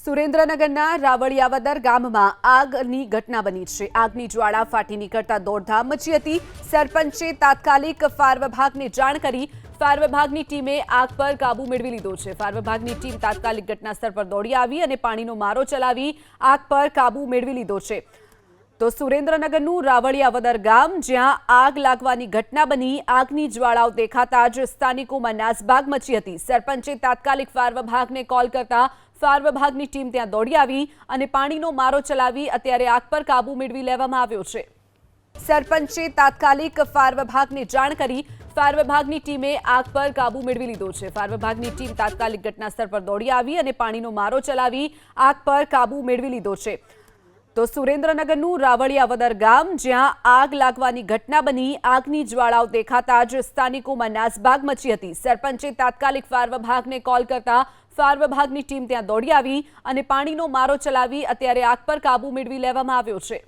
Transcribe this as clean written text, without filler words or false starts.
સુરેન્દ્રનગરના રાવળિયાવદર ગામમાં આગની ઘટના બની છે। આગની જ્વાળા ફાટી નીકળતા દોડધામ મચી હતી। સરપંચે તાત્કાલિક ફાયર વિભાગને જાણ કરી ફાયર વિભાગની ટીમે આગ પર કાબુ મેળવી લીધો છે। ફાયર વિભાગની ટીમ તાત્કાલિક ઘટનાસ્થળ પર દોડી આવી અને પાણીનો મારો ચલાવી આગ પર કાબુ મેળવી લીધો છે। તો સુરેન્દ્રનગરનું રાવળિયાવદર ગામ જ્યાં આગ લાગવાની ઘટના બની, આગની જ્વાળાઓ દેખાતા જ સ્થાનિકોમાં નાસભાગ મચી હતી। સરપંચે તાત્કાલિક ફાયર વિભાગને કોલ કરતા ફાયર વિભાગની ટીમ ત્યાં દોડી આવી અને પાણીનો મારો ચલાવી અત્યારે આગ પર કાબુ મેળવી લેવામાં આવ્યો છે। સરપંચે તાત્કાલિક ફાયર વિભાગને જાણ કરી ફાયર વિભાગની ટીમે આગ પર કાબુ મેળવી લીધો છે। ફાયર વિભાગની ટીમ તાત્કાલિક ઘટનાસ્થળ પર દોડી આવી અને પાણીનો મારો ચલાવી આગ પર કાબુ મેળવી લીધો છે। તો સુરેન્દ્રનગરનું રાવળિયાવદર ગામ જ્યાં આગ લાગવાની ઘટના બની, આગની જ્વાળાઓ દેખાતા જ સ્થાનિકોમાં નાસભાગ મચી હતી। સરપંચે તાત્કાલિક ફાયર વિભાગને કોલ કરતા ફાયર વિભાગની ટીમ ત્યાં દોડી આવી અને પાણીનો મારો ચલાવી અત્યારે આગ પર કાબુ મેળવી લેવામાં આવ્યો છે।